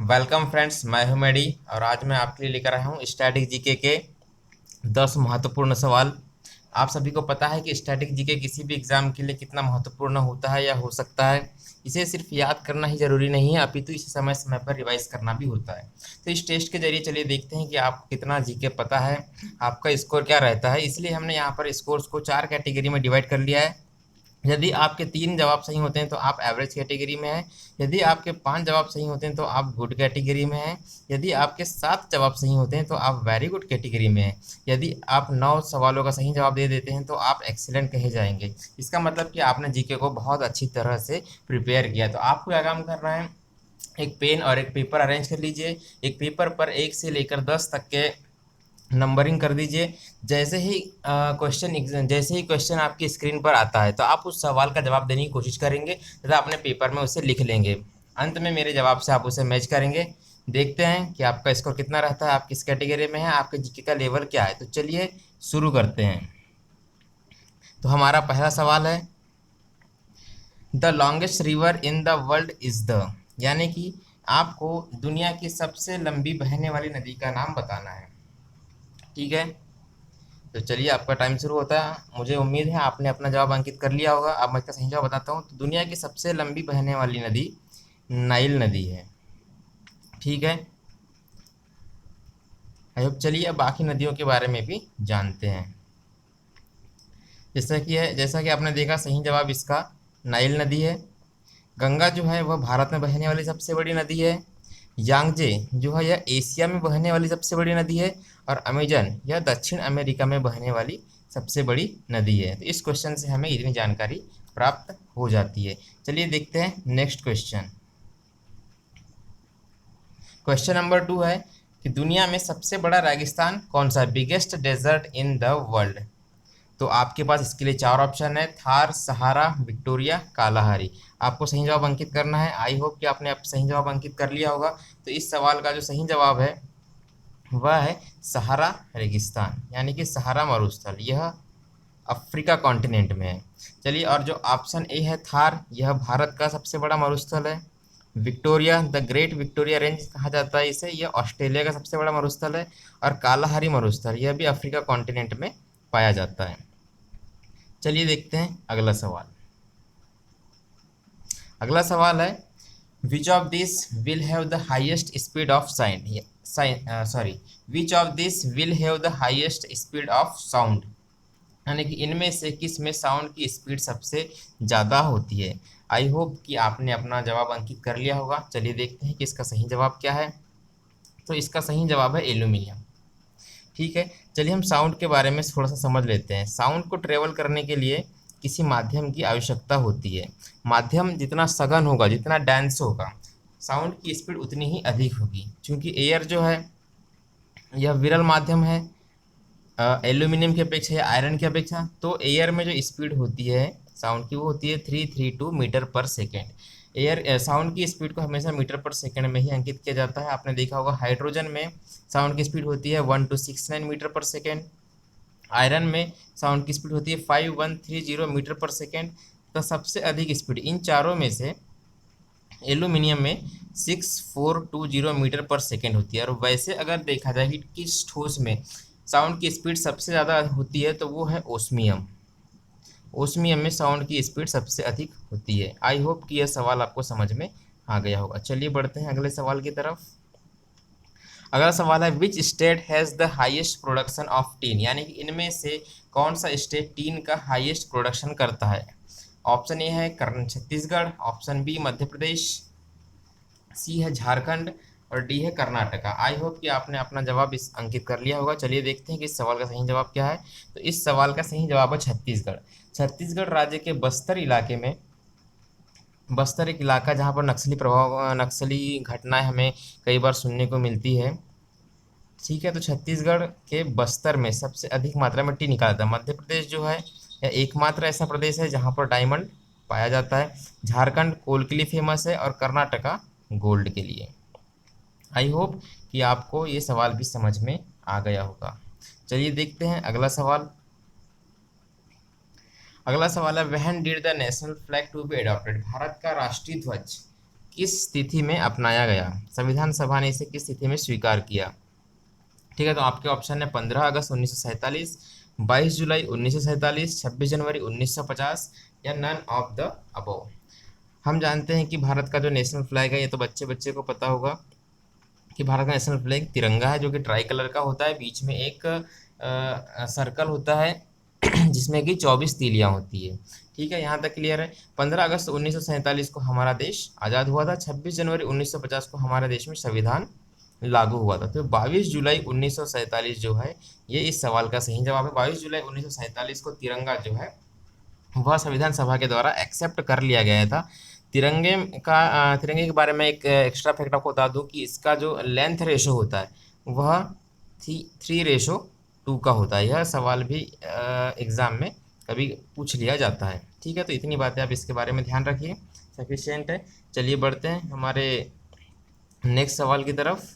Welcome friends, मैं हूं मेडी और आज मैं आपके लिए लेकर आया हूं स्टैटिक जीके के 10 महत्वपूर्ण सवाल। आप सभी को पता है कि स्टैटिक जीके किसी भी एग्जाम के लिए कितना महत्वपूर्ण होता है या हो सकता है। इसे सिर्फ याद करना ही जरूरी नहीं है, अपितु इसे समय समय पर रिवाइज करना भी होता है। तो इस टेस्ट के जरिए चलिए देखते हैं कि आपको कितना जीके पता है, आपका स्कोर क्या रहता है। इसलिए हमने यहाँ पर स्कोर्स को 4 कैटेगरी में डिवाइड कर लिया है। यदि आपके 3 जवाब सही होते हैं तो आप एवरेज कैटेगरी में हैं। यदि आपके 5 जवाब सही होते हैं तो आप गुड कैटेगरी में हैं। यदि आपके 7 जवाब सही होते हैं तो आप वेरी गुड कैटेगरी में हैं। यदि आप 9 सवालों का सही जवाब दे देते हैं तो आप एक्सीलेंट कहे जाएंगे। इसका मतलब कि आपने जीके को बहुत अच्छी तरह से प्रिपेयर किया। तो आपको क्या काम करना है, एक पेन और एक पेपर अरेंज कर लीजिए। एक पेपर पर 1 से लेकर 10 तक के नंबरिंग कर दीजिए। जैसे ही क्वेश्चन आपकी स्क्रीन पर आता है तो आप उस सवाल का जवाब देने की कोशिश करेंगे तथा अपने पेपर में उसे लिख लेंगे। अंत में मेरे जवाब से आप उसे मैच करेंगे। देखते हैं कि आपका स्कोर कितना रहता है, आप किस कैटेगरी में हैं, आपके जीके का लेवल क्या है। तो चलिए शुरू करते हैं। तो हमारा पहला सवाल है, the longest river in the world is the, यानी कि आपको दुनिया की सबसे लंबी बहने वाली नदी का नाम बताना है। ठीक है, तो चलिए आपका टाइम शुरू होता है। मुझे उम्मीद है आपने अपना जवाब अंकित कर लिया होगा। अब मैं इसका सही जवाब बताता हूँ। तो दुनिया की सबसे लंबी बहने वाली नदी नाइल नदी है। ठीक है, अब चलिए अब बाकी नदियों के बारे में भी जानते हैं। जैसा कि आपने देखा, सही जवाब इसका नाइल नदी है। गंगा जो है वह भारत में बहने वाली सबसे बड़ी नदी है। यांगजे जो है यह एशिया में बहने वाली सबसे बड़ी नदी है। और अमेजन यह दक्षिण अमेरिका में बहने वाली सबसे बड़ी नदी है। तो इस क्वेश्चन से हमें इतनी जानकारी प्राप्त हो जाती है। चलिए देखते हैं नेक्स्ट क्वेश्चन। क्वेश्चन नंबर 2 है कि दुनिया में सबसे बड़ा रेगिस्तान कौन सा है, biggest desert in the world. तो आपके पास इसके लिए 4 ऑप्शन है, थार, सहारा, विक्टोरिया, कालाहारी। आपको सही जवाब अंकित करना है। आई होप कि आपने अब सही जवाब अंकित कर लिया होगा। तो इस सवाल का जो सही जवाब है वह है सहारा रेगिस्तान, यानी कि सहारा मरुस्थल। यह अफ्रीका कॉन्टिनेंट में है। चलिए, और जो ऑप्शन ए है थार, यह भारत का सबसे बड़ा मरुस्थल है। Victoria, the great Victoria range कहा जाता है इसे, यह ऑस्ट्रेलिया का सबसे बड़ा मरुस्थल है। और कालाहारी मरुस्थल यह भी अफ्रीका कॉन्टिनेंट में पाया जाता है। चलिए देखते हैं अगला सवाल। अगला सवाल है, which of this will have the highest speed of which of this will have the highest speed of sound, यानी कि इनमें से किस में साउंड की स्पीड सबसे ज़्यादा होती है। आई होप कि आपने अपना जवाब अंकित कर लिया होगा। चलिए देखते हैं कि इसका सही जवाब क्या है। तो इसका सही जवाब है एल्यूमिनियम। ठीक है, चलिए हम साउंड के बारे में थोड़ा सा समझ लेते हैं। साउंड को ट्रेवल करने के लिए किसी माध्यम की आवश्यकता होती है। माध्यम जितना सघन होगा, जितना डेंस होगा, साउंड की स्पीड उतनी ही अधिक होगी। क्योंकि एयर जो है यह विरल माध्यम है एल्यूमिनियम की अपेक्षा या आयरन की अपेक्षा। तो एयर में जो स्पीड होती है साउंड की वो होती है 332 मीटर पर सेकेंड। साउंड की स्पीड को हमेशा मीटर पर सेकेंड में ही अंकित किया जाता है। आपने देखा होगा हाइड्रोजन में साउंड की स्पीड होती है 1269 मीटर पर सेकेंड। आयरन में साउंड की स्पीड होती है 5130 मीटर पर सेकेंड। तो सबसे अधिक स्पीड इन चारों में से एल्यूमिनियम में 6420 मीटर पर सेकेंड होती है। और वैसे अगर देखा जाए कि किस ठोस में साउंड की स्पीड सबसे ज़्यादा होती है तो वो है ओस्मियम। ओस्मियम में साउंड की स्पीड सबसे अधिक होती है। आई होप कि यह सवाल आपको समझ में आ गया होगा। चलिए बढ़ते हैं अगले सवाल की तरफ। अगला सवाल है, which state has the highest production of tin, यानी कि इनमें से कौन सा स्टेट टीन का हाईएस्ट प्रोडक्शन करता है। ऑप्शन ए है छत्तीसगढ़, ऑप्शन बी मध्य प्रदेश, सी है झारखंड और डी है कर्नाटका। आई होप कि आपने अपना जवाब इस अंकित कर लिया होगा। चलिए देखते हैं कि इस सवाल का सही जवाब क्या है। तो इस सवाल का सही जवाब है छत्तीसगढ़। छत्तीसगढ़ राज्य के बस्तर इलाके में, बस्तर एक इलाका जहाँ पर नक्सली घटनाएं हमें कई बार सुनने को मिलती है। ठीक है, तो छत्तीसगढ़ के बस्तर में सबसे अधिक मात्रा में टी निकाला जाता है। मध्य प्रदेश जो है यह एकमात्र ऐसा प्रदेश है जहाँ पर डायमंड पाया जाता है। झारखंड कोल के लिए फेमस है और कर्नाटका गोल्ड के लिए। आई होप कि आपको ये सवाल भी समझ में आ गया होगा। चलिए देखते हैं अगला सवाल। अगला सवाल है, when did the national flag to be adopted, Bharat का राष्ट्रीय ध्वज किस तिथि में अपनाया गया? संविधान सभा ने इसे किस तिथि में स्वीकार किया? ठीक है, तो आपके ऑप्शन है 15 अगस्त 1947, 22 जुलाई 1947, 26 जनवरी 1950 या नन ऑफ द अबव। हम जानते हैं कि भारत का जो नेशनल फ्लैग है, ये तो बच्चे बच्चे को पता होगा कि भारत का नेशनल फ्लैग तिरंगा है, जो कि ट्राई कलर का होता है। बीच में एक सर्कल होता है जिसमें कि 24 तीलियां होती है। ठीक है, यहाँ तक क्लियर है। 15 अगस्त 1947 को हमारा देश आज़ाद हुआ था। 26 जनवरी 1950 को हमारे देश में संविधान लागू हुआ था। तो 22 जुलाई 1947 जो है, ये इस सवाल का सही जवाब है। 22 जुलाई 1947 को तिरंगा जो है वह संविधान सभा के द्वारा एक्सेप्ट कर लिया गया था। तिरंगे के बारे में एक एक्स्ट्रा फैक्ट आपको बता दूं कि इसका जो लेंथ रेशो होता है वह 3:2 का होता है। यह सवाल भी एग्ज़ाम में कभी पूछ लिया जाता है। ठीक है, तो इतनी बातें आप इसके बारे में ध्यान रखिए, सफिशिएंट है। चलिए बढ़ते हैं हमारे नेक्स्ट सवाल की तरफ।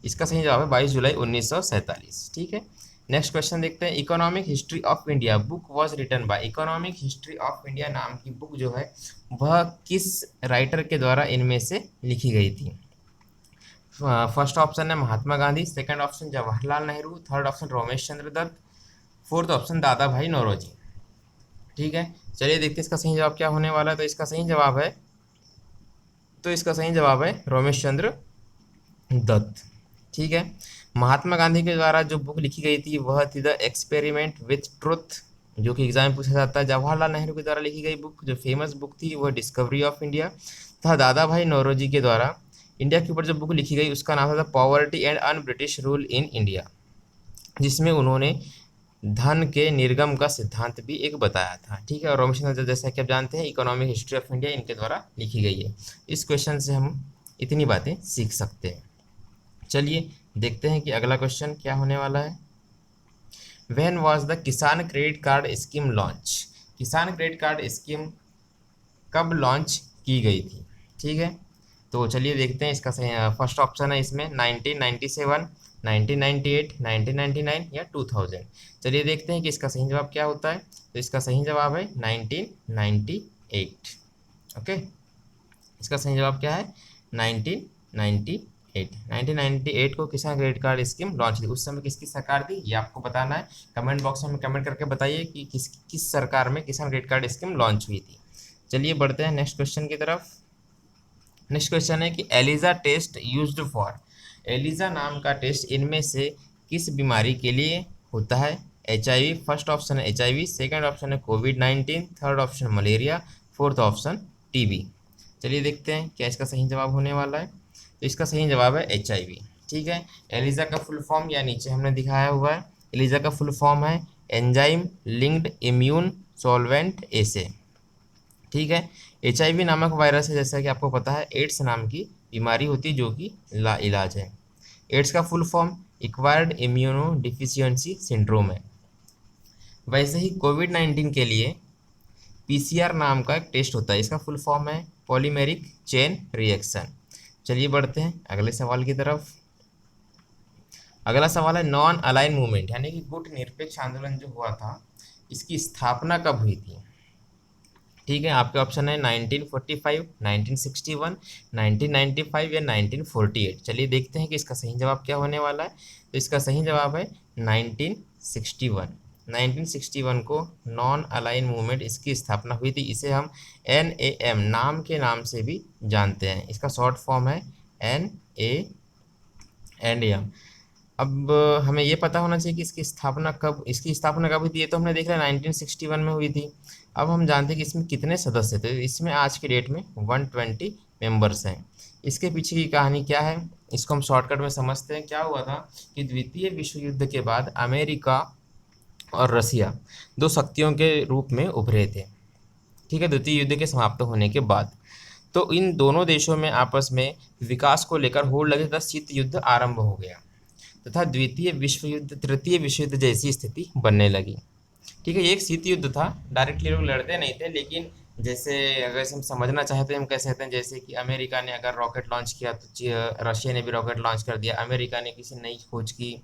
इसका सही जवाब है 22 जुलाई 1947। ठीक है, नेक्स्ट क्वेश्चन देखते हैं। Economic history of India book was written by. Economic history of India नाम की बुक जो है वह किस राइटर के द्वारा इनमें से लिखी गई थी? फर्स्ट ऑप्शन है Mahatma Gandhi, second option Jawaharlal Nehru, third option Ramesh Chandra Dutt, fourth option Dadabhai Naoroji. ठीक है, चलिए देखते हैं इसका सही जवाब क्या होने वाला है। तो इसका सही जवाब है रमेश चंद्र दत्त। ठीक है, महात्मा गांधी के द्वारा जो बुक लिखी गई थी वह थी द एक्सपेरिमेंट विथ ट्रुथ, जो कि एग्जाम में पूछा जाता है। जवाहरलाल नेहरू के द्वारा लिखी गई बुक जो फेमस बुक थी वह डिस्कवरी ऑफ इंडिया तथा दादा भाई नौरोजी के द्वारा इंडिया के ऊपर जो बुक लिखी गई उसका नाम था the poverty and un British rule in India, जिसमें उन्होंने धन के निर्गम का सिद्धांत भी एक बताया था। ठीक है, और रमेश चंद्र दत्त जैसा कि आप जानते हैं इकोनॉमिक हिस्ट्री ऑफ इंडिया इनके द्वारा लिखी गई है। इस क्वेश्चन से हम इतनी बातें सीख सकते हैं। चलिए देखते हैं कि अगला क्वेश्चन क्या होने वाला है। व्हेन वाज द किसान क्रेडिट कार्ड स्कीम लॉन्च? किसान क्रेडिट कार्ड स्कीम कब लॉन्च की गई थी? ठीक है, तो चलिए देखते हैं इसका सही। फर्स्ट ऑप्शन है इसमें 1997, 1998, 1999 या 2000। चलिए देखते हैं कि इसका सही जवाब क्या होता है। तो इसका सही जवाब है 1998। ओके, इसका सही जवाब क्या है? 1998। 1998 को किसान क्रेडिट कार्ड स्कीम लॉन्च थी। उस समय किसकी सरकार थी ये आपको बताना है। कमेंट बॉक्स में कमेंट करके बताइए कि किस सरकार में किसान क्रेडिट कार्ड स्कीम लॉन्च हुई थी। चलिए बढ़ते हैं नेक्स्ट क्वेश्चन की तरफ। नेक्स्ट क्वेश्चन है कि ELISA test used for. ELISA नाम का टेस्ट इनमें से किस बीमारी के लिए होता है? HIV, फर्स्ट ऑप्शन है HIV, सेकंड ऑप्शन है कोविड-19, third option malaria, fourth option TB। चलिए देखते हैं क्या इसका सही जवाब होने वाला है। तो इसका सही जवाब है HIV। ठीक है, एलिजा का फुल फॉर्म या नीचे हमने दिखाया हुआ है। एलिजा का फुल फॉर्म है एंजाइम लिंक्ड इम्यून सॉल्वेंट एसे। ठीक है, HIV नामक वायरस है, जैसा कि आपको पता है एड्स नाम की बीमारी होती है जो कि लाइलाज है। एड्स का full form acquired immuno deficiency syndrome है। वैसे ही कोविड-19 के लिए PCR नाम का एक टेस्ट होता है, इसका फुल फॉर्म है पॉलीमेरिक चेन रिएक्शन। चलिए बढ़ते हैं अगले सवाल की तरफ। अगला सवाल है नॉन अलाइन मूवमेंट यानी कि गुट निरपेक्ष आंदोलन जो हुआ था इसकी स्थापना कब हुई थी? ठीक है, आपके ऑप्शन है 1945, 1961, 1995 या 1948। चलिए देखते हैं कि इसका सही जवाब क्या होने वाला है। तो इसका सही जवाब है 1961। 1961 को नॉन अलाइन मूवमेंट इसकी स्थापना हुई थी। इसे हम NAM नाम के नाम से भी जानते हैं। इसका शॉर्ट फॉर्म है NAM। अब हमें ये पता होना चाहिए कि इसकी स्थापना कब हुई थी। ये तो हमने देख लिया 1961 में हुई थी। अब हम जानते हैं कि इसमें कितने सदस्य थे। इसमें आज के डेट में 120 मेंबर्स हैं। इसके पीछे की कहानी क्या है इसको हम शॉर्टकट में समझते हैं। क्या हुआ था कि द्वितीय विश्व युद्ध के बाद अमेरिका और रसिया दो शक्तियों के रूप में उभरे थे। ठीक है, द्वितीय युद्ध के समाप्त होने के बाद तो इन दोनों देशों में आपस में विकास को लेकर होड़ लगे तथा शीत युद्ध आरंभ हो गया तथा तृतीय विश्व युद्ध जैसी स्थिति बनने लगी। ठीक है, ये एक शीत युद्ध था, डायरेक्टली लोग लड़ते नहीं थे, लेकिन जैसे अगर हम समझना चाहते हैं हम कह सकते हैं जैसे कि अमेरिका ने अगर रॉकेट लॉन्च किया तो रशिया ने भी रॉकेट लॉन्च कर दिया। अमेरिका ने किसी नई खोज की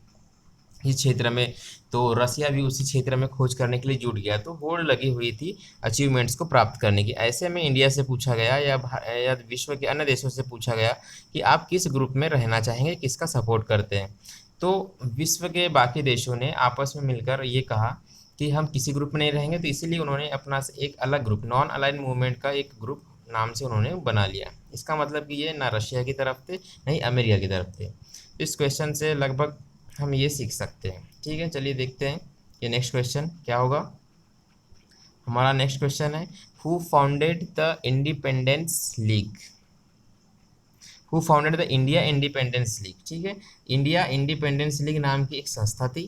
इस क्षेत्र में, तो रसिया भी उसी क्षेत्र में खोज करने के लिए जुट गया, तो होड़ लगी हुई थी अचीवमेंट्स को प्राप्त करने की। ऐसे में इंडिया से पूछा गया या विश्व के अन्य देशों से पूछा गया कि आप किस ग्रुप में रहना चाहेंगे, किसका सपोर्ट करते हैं। तो विश्व के बाकी देशों ने आपस में मिलकर ये कहा कि हम किसी ग्रुप में नहीं रहेंगे, तो इसीलिए उन्होंने अपना एक अलग ग्रुप, नॉन अलाइन मूवमेंट का एक ग्रुप नाम से उन्होंने बना लिया। इसका मतलब कि ये ना रशिया की तरफ थे, नहीं अमेरिका की तरफ थे। इस क्वेश्चन से लगभग हम ये सीख सकते हैं। ठीक है, चलिए देखते हैं ये नेक्स्ट क्वेश्चन क्या होगा। हमारा नेक्स्ट क्वेश्चन है, who founded the independence league. Who founded the India independence league. ठीक है, इंडिया इंडिपेंडेंस लीग नाम की एक संस्था थी।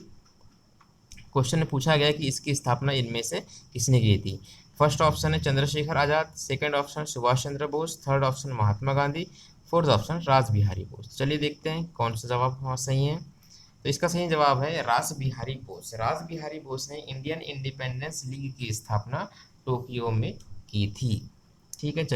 क्वेश्चन में पूछा गया कि इसकी स्थापना इनमें से किसने की थी। फर्स्ट ऑप्शन है Chandrashekhar Azad, second option Subhash Chandra Bose, third option Mahatma Gandhi, fourth option रास बिहारी बोस। चलिए देखते हैं कौन सा जवाब हमारा सही है। तो इसका सही जवाब है रास बिहारी बोस। रास बिहारी बोस ने इंडियन इंडिपेंडेंस लीग की स्थापना टोक्यो में की थी। ठीक है, चलिए